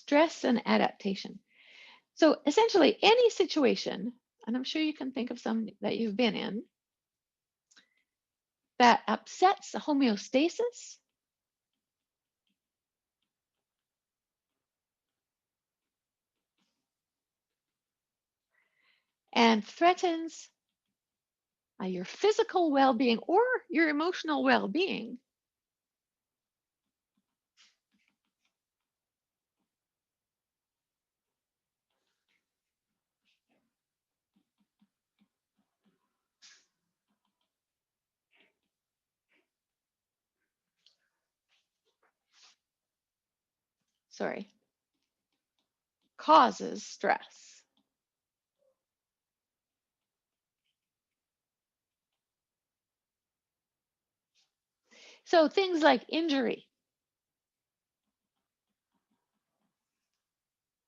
stress and adaptation. So essentially any situation, and I'm sure you can think of some that you've been in, that upsets the homeostasis and threatens your physical well-being or your emotional well-being, causes stress. So things like injury,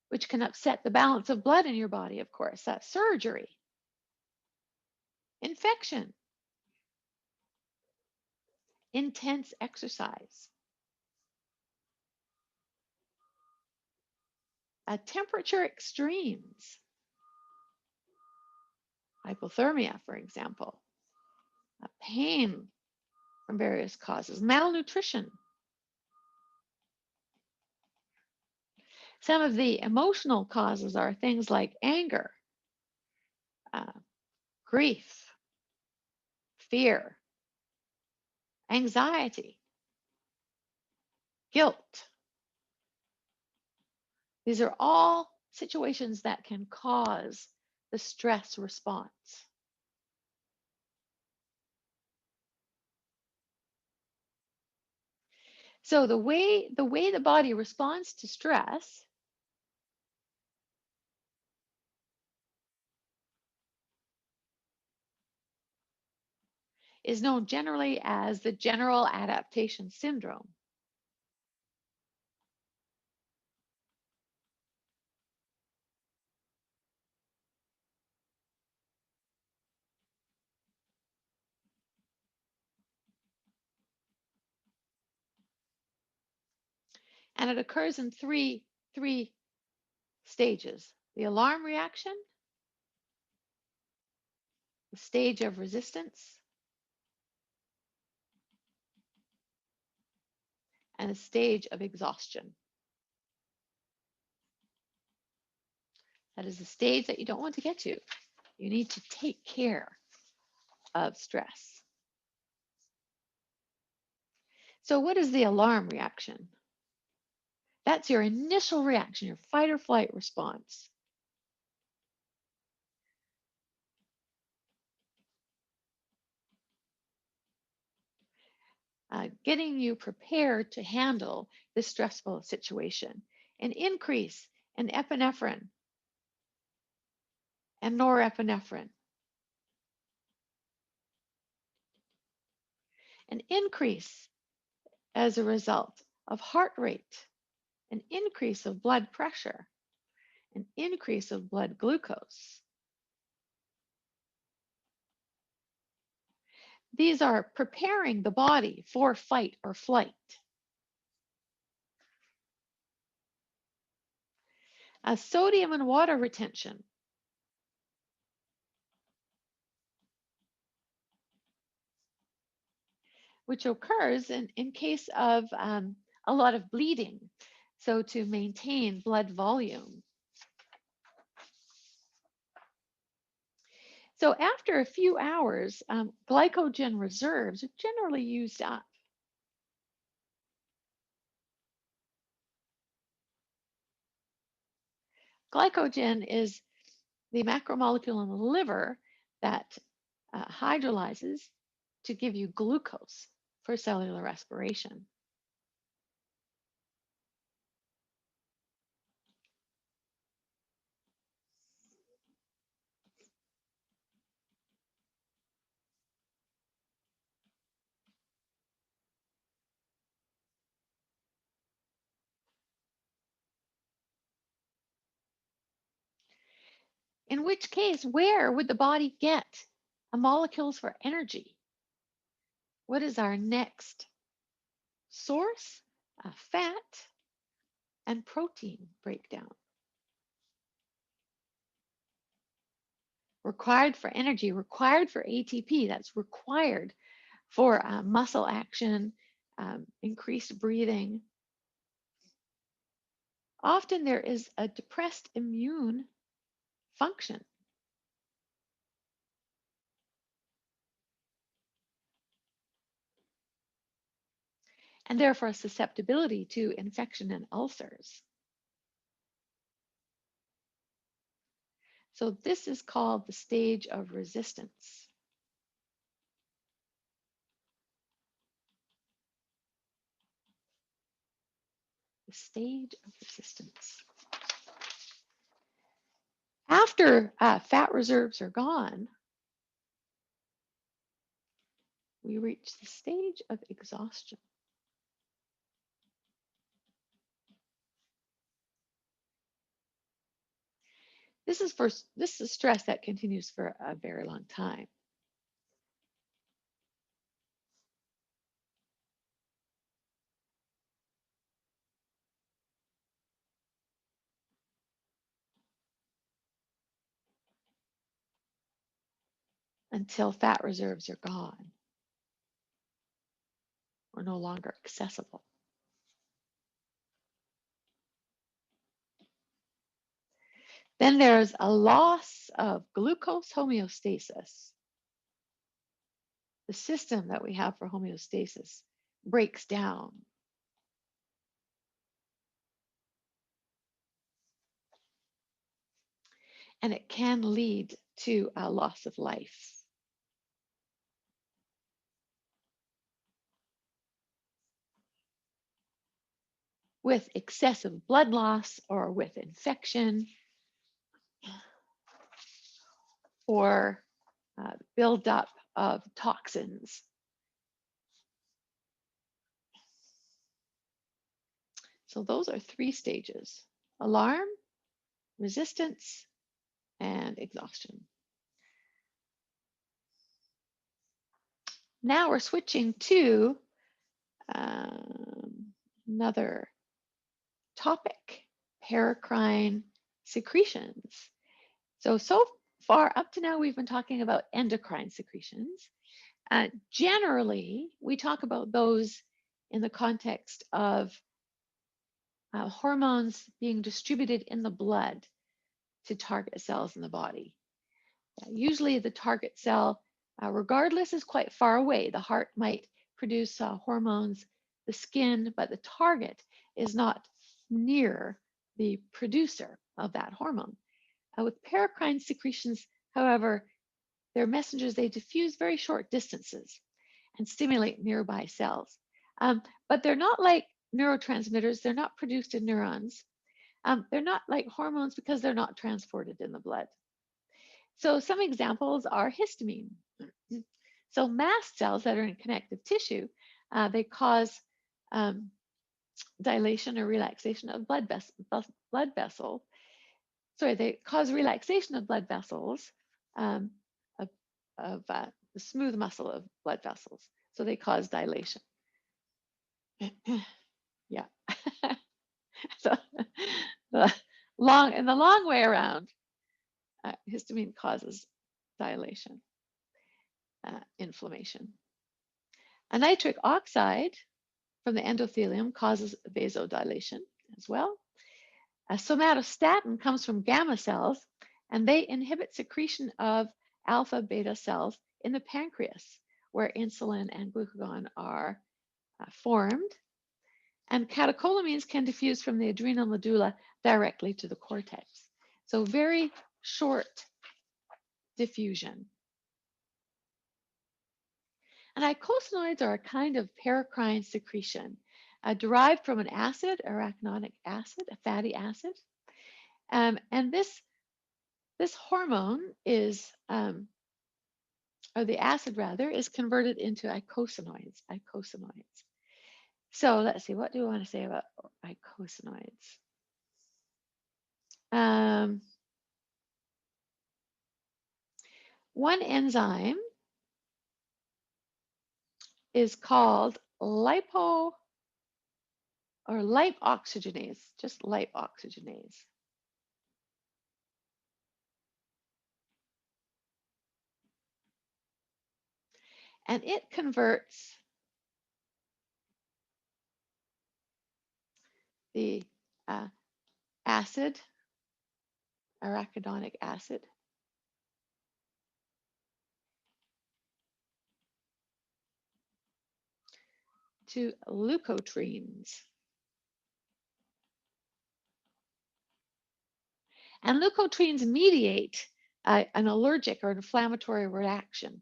which can upset the balance of blood in your body, of course, that's surgery. Infection, intense exercise, temperature extremes, hypothermia, for example, pain from various causes, malnutrition. Some of the emotional causes are things like anger, grief, fear, anxiety, guilt. These are all situations that can cause the stress response. So the way the body responds to stress is known generally as the general adaptation syndrome. And it occurs in three stages: the alarm reaction, the stage of resistance, and a stage of exhaustion. That is the stage that you don't want to get to. You need to take care of stress. So what is the alarm reaction? That's your initial reaction, your fight or flight response. Getting you prepared to handle this stressful situation. An increase in epinephrine and norepinephrine. An increase as a result of heart rate, an increase of blood pressure, an increase of blood glucose. These are preparing the body for fight or flight. Sodium and water retention. Which occurs in case of a lot of bleeding, so to maintain blood volume. So after a few hours, glycogen reserves are generally used up. Glycogen is the macromolecule in the liver that hydrolyzes to give you glucose for cellular respiration. In which case, where would the body get molecules for energy? What is our next source? Fat and protein breakdown. Required for energy, required for ATP, that's required for muscle action, increased breathing. Often there is a depressed immune function. And therefore a susceptibility to infection and ulcers. So this is called the stage of resistance. The stage of resistance. After fat reserves are gone, we reach the stage of exhaustion. This is stress that continues for a very long time. Until fat reserves are gone or no longer accessible. Then there's a loss of glucose homeostasis. The system that we have for homeostasis breaks down. And it can lead to a loss of life. With excessive blood loss or with infection or buildup of toxins. So those are 3 stages: alarm, resistance, and exhaustion. Now we're switching to another topic, paracrine secretions. So far up to now, we've been talking about endocrine secretions. Generally, we talk about those in the context of hormones being distributed in the blood to target cells in the body. Usually the target cell, regardless, is quite far away. The heart might produce hormones, the skin, but the target is not near the producer of that hormone. With paracrine secretions, however, they're messengers. They diffuse very short distances and stimulate nearby cells. But they're not like neurotransmitters. They're not produced in neurons. They're not like hormones because they're not transported in the blood. So some examples are histamine. So mast cells that are in connective tissue, they cause dilation or relaxation of blood vessels. Sorry, they cause relaxation of blood vessels, of the smooth muscle of blood vessels. So they cause dilation. Yeah. So the long way around, histamine causes dilation, inflammation. A nitric oxide from the endothelium causes vasodilation as well. A somatostatin comes from gamma cells, and they inhibit secretion of alpha beta cells in the pancreas, where insulin and glucagon are formed. And catecholamines can diffuse from the adrenal medulla directly to the cortex. So very short diffusion. And eicosanoids are a kind of paracrine secretion derived from an acid, arachidonic acid, a fatty acid. And this hormone is, or the acid rather, is converted into eicosanoids. So let's see, what do we want to say about eicosanoids? One enzyme is called lipoicosamidase. or lipoxygenase, just lipoxygenase. And it converts the acid, arachidonic acid, to leukotrienes. And leukotrienes mediate an allergic or inflammatory reaction.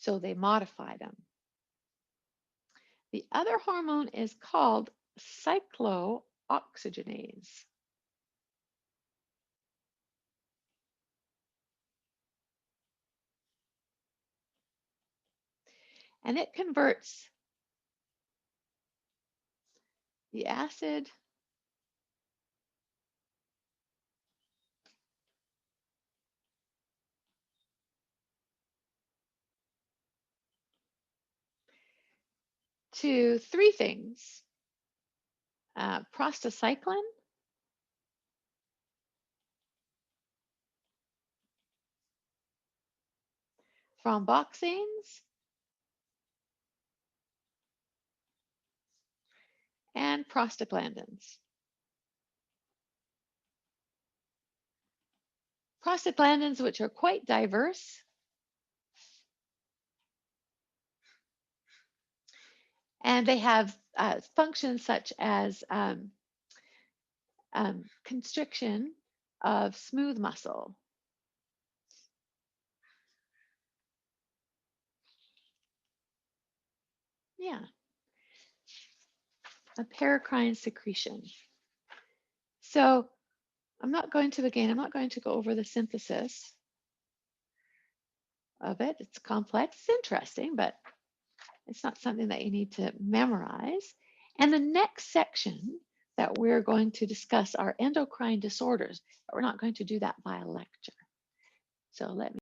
So they modify them. The other hormone is called cyclooxygenase. And it converts the acid to three things: prostacyclin, thromboxanes, and prostaglandins. Prostaglandins, which are quite diverse, and they have functions such as constriction of smooth muscle. Yeah, a paracrine secretion. So I'm not going to go over the synthesis of it. It's complex, it's interesting, but it's not something that you need to memorize. And the next section that we're going to discuss are endocrine disorders, but we're not going to do that by a lecture. So let me